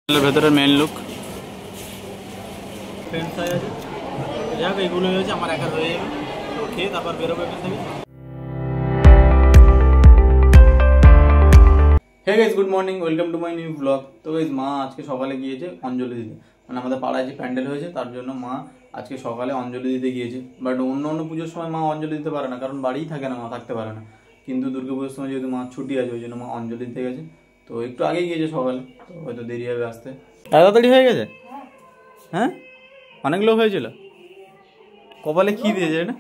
ভেতরে main look friend size আছে। যাক এইগুলো হয়েছে আমার একা হয়ে যাবে, তো খেয়ে তারপর বেরোবো এখান থেকে। Hey guys, good morning, welcome to my new blog. তো গাইস, মা আজকে সকালে গিয়েছে অঞ্জলি দিতে, মানে আমাদের পাড়ায় যে প্যান্ডেল হয়েছে তার জন্য মা আজকে সকালে অঞ্জলি দিতে গিয়েছে। বাট অন্য অন্য পুজোর সময় মা অঞ্জলি দিতে পারে না, কারণ বাড়িই থাকে না, মা থাকতে পারে না। কিন্তু দুর্গাপুজোর সময় যেহেতু মা ছুটি আছে, ওই জন্য মা অঞ্জলি দিতে গেছে। তো একটু আগে গিয়েছে সকালে, তো হয়তো দেরি হবে আসতে। তাড়াতাড়ি হয়ে গেছে? হ্যাঁ, অনেক লোক হয়েছিল। কপালে কি দিয়েছে এটা?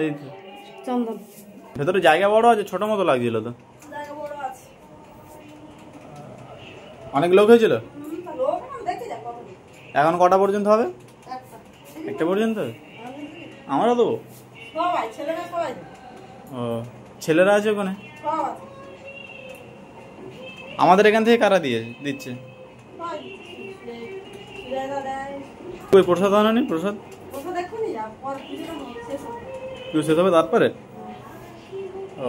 এই তো চন্দন। ভেতরে জায়গা বড় আছে, ছোট মতো লাগছিল তো। অনেক লোক হয়েছিল। এখন কটা পর্যন্ত হবে? একটা পর্যন্ত হবে। আমরা দেবো? ও, ছেলেরা আছে ওখানে? আমাদের এখান থেকে কারা দিচ্ছে? ওই প্রসাদ আনানি? প্রসাদ শেষ হবে তারপরে? ও,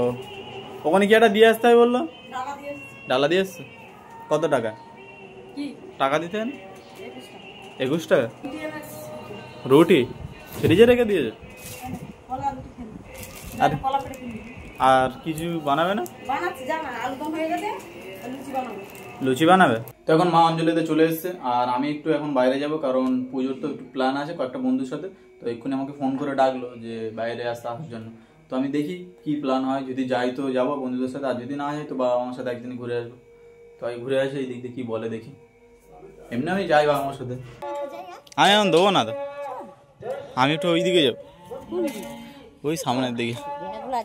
ওখানে কি একটা দিয়ে আসতে হয় বললো? ডালা দিয়ে আসছে। কত টাকা? টাকা দিতে হয় না? 21 টাকা। রুটি ফ্রিজে রেখে দিয়েছে? আর কিছু বানাবে না? লুচি বানাবে। তো এখন মা অঞ্জলিতে চলে এসছে, আর আমি একটু এখন বাইরে যাব, কারণ পুজোর তো একটু প্ল্যান আছে কয়েকটা বন্ধুর সাথে। তো এক্ষুনি আমাকে ফোন করে ডাকলো যে বাইরে আসার জন্য। তো আমি দেখি কি প্ল্যান হয়, যদি যাই তো যাবো বন্ধুদের সাথে, আর যদি না যাই তো বাবা আমার সাথে একদিন ঘুরে আসবো। তো আমি ঘুরে আসি, এই দিক দিয়ে কি বলে দেখি। এমনি আমি যাই বাবা আমার সাথে। আমি এখন দেবো না তো, আমি একটু ওই দিকে যাবো, ওই সামনের দিকে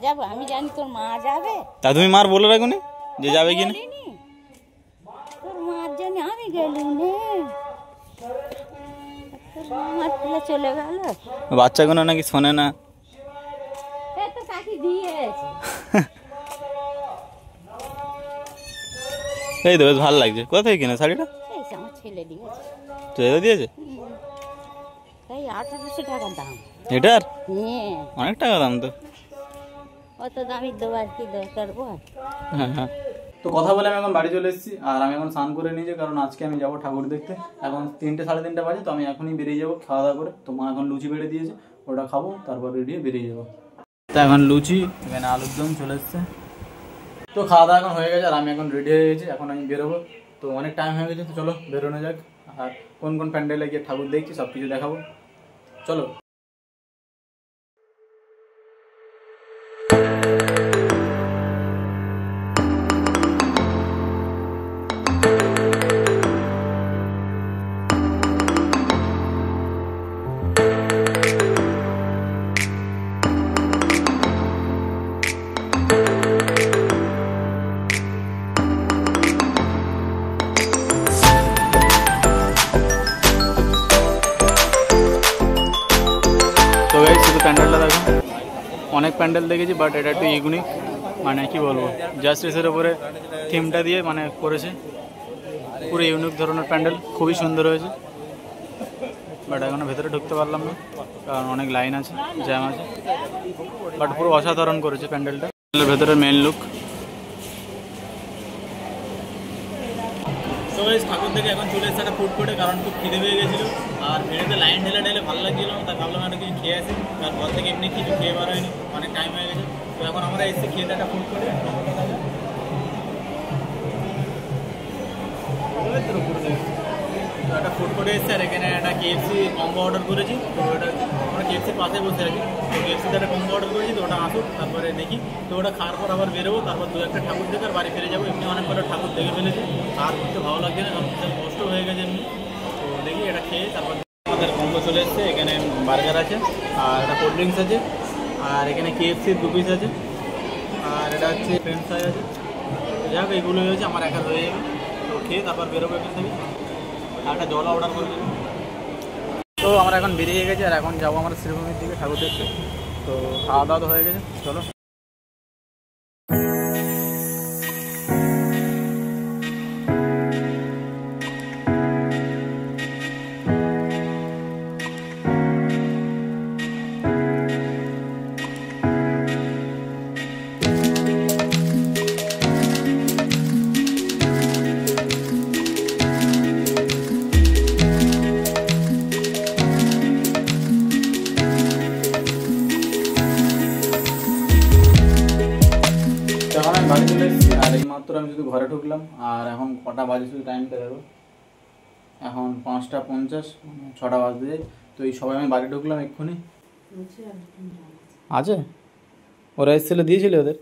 যাবো। আমি জানি তোর মা যাবে, তা তুমি মার বলে রাখো নি যে যাবে কিনা। তোর মার জন্য আমি গেলি মার তুলে চলে গেল। বাচ্চাগুলো নাকি শোনে না। তো কাকি দিয়েছে। এই তো বেশ ভালো লাগছে। কোথায় কিনে শাড়িটা? আমার ছেলে দিয়েছে। ছেলে দিয়েছে? এই 1800 টাকার দাম এটার? হ্যাঁ, অনেক টাকা দাম তো। অত দামি দেওয়ার কি দরকার বল? হ্যাঁ। তো কথা বলে আমি এখন বাড়ি চলে এসেছি, আর আমি এখন স্নান করে নিয়েছি, কারণ আজকে আমি যাবো ঠাকুর দেখতে। এখন 3টে সাড়ে 3টে বাজে, তো আমি এখনই বেরিয়ে যাবো খাওয়া দাওয়া করে। তো মা এখন লুচি বেড়ে দিয়েছে, ওটা খাবো, তারপর রেডি হয়ে বেরিয়ে যাবো। তো এখন লুচি, এখানে আলুর দম চলে এসছে। তো খাওয়া দাওয়া এখন হয়ে গেছে, আর আমি এখন রেডি হয়ে গেছি, এখন আমি বেরোবো। তো অনেক টাইম হয়ে গেছে, তো চলো বেরোনো যাক। আর কোন কোন প্যান্ডেলে গিয়ে ঠাকুর দেখছি সব কিছু দেখাবো, চলো। শুধু প্যান্ডেলটা দেখো, অনেক প্যান্ডেল দেখেছি, বাট এটা একটু ইউনিক, মানে কি বলবো, জাস্টিসের ওপরে থিমটা দিয়ে মানে করেছে, পুরো ইউনিক ধরনের প্যান্ডেল, খুবই সুন্দর হয়েছে। বাট এখনো ভেতরে ঢুকতে পারলাম না, কারণ অনেক লাইন আছে, জ্যাম আছে। বাট পুরো অসাধারণ করেছে প্যান্ডেলটা। ভেতরে মেন লুক। তো গাইস, ঠাকুর থেকে এখন চলে এসেছে একটা ফুড কোর্টে, কারণ খুব খিদে পেয়ে গেছিলো, আর ভিড়েতে লাইন ঢেলে ভালো লাগছিল, তাই ভাবলাম একটা কিছু খেয়ে আসি, কারণ ঘর থেকে এমনি কিছু খেয়ে বার হয়নি, অনেক টাইম হয়ে গেছে। তো এখন আমরা এসেছি খেতে একটা ফুড কোর্টে। একটা ফুড কোর্টে এসেছে, আর এখানে একটা KFC কম্বো অর্ডার করেছি। তো ওটা আমরা KFCর পাশে বসে আছি, তো KFCতে একটা কম্বো অর্ডার করেছি। তো ওটা আসুক, তারপরে দেখি। তো ওটা খাওয়ার পর আবার বেরোবো, তারপর 2-1টা ঠাকুর দেখে আর বাড়ি ফিরে যাবো। এমনি অনেক কটা ঠাকুর দেখে ফেলেছি, আর করতে ভালো লাগছে না, কারণ কষ্ট হয়ে গেছে এমনি। তো দেখি এটা খেয়ে তারপর আমাদের কম্বো চলে এসছে। এখানে বার্গার আছে, আর একটা কোল্ড ড্রিঙ্কস আছে, আর এখানে KFCর 2 পিস আছে, আর এটা হচ্ছে ফ্রেঞ্চ ফ্রাই আছে। যাক এইগুলো হয়েছে আমার একা হয়ে যাবে, তো খেয়ে তারপর বেরোবো এখান থেকে। আর একটা জল অর্ডার করে দেবো। তো আমরা এখন বেরিয়ে গেছি, আর এখন যাবো আমরা শ্রীভূমির দিকে ঠাকুর দেখতে। তো খাওয়া দাওয়া তো হয়ে গেছে, চলো। মাত্র আমি শুধু ঘরে ঢুকলাম, আর এখন কটা বাজে শুধু টাইমটা দেখো, এখন 5টা 50, 6টা বাজতে যায়। তো এই সবাই আমি বাড়ি ঢুকলাম এক্ষুনি। আছে ওরা এসেছিল, দিয়েছিল ওদের।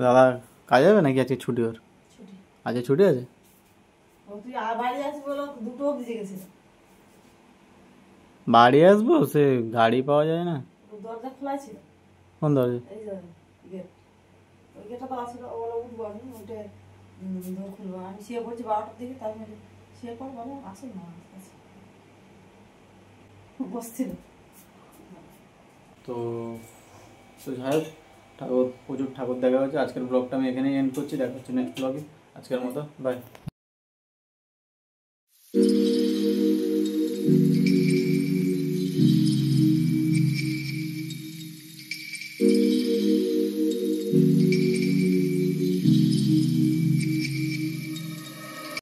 দাদা কাজ যাবে নাকি আজকে ছুটি? ওর আজকে ছুটি আছে। বাড়ি আসবো, সে গাড়ি পাওয়া যায় না। দরজা খোলা ছিল। কোন দরজা? এই যে গেট, ওই গেটটা খোলা ছিল। ও বলে উঠবো আমি, উঠে দৌড় খুলবো। আমি শুয়ে পড়ছি 12টার দিকে, তারপরে শুয়ে পড় বলে আসে না, বসছিল। তো যাই হোক, ঠাকুর প্রচুর ঠাকুর দেখা হচ্ছে। আজকের ব্লগটা আমি এখানেই এন্ড করছি। দেখা হচ্ছে নেক্সট ব্লগে। আজকের মতো বাই।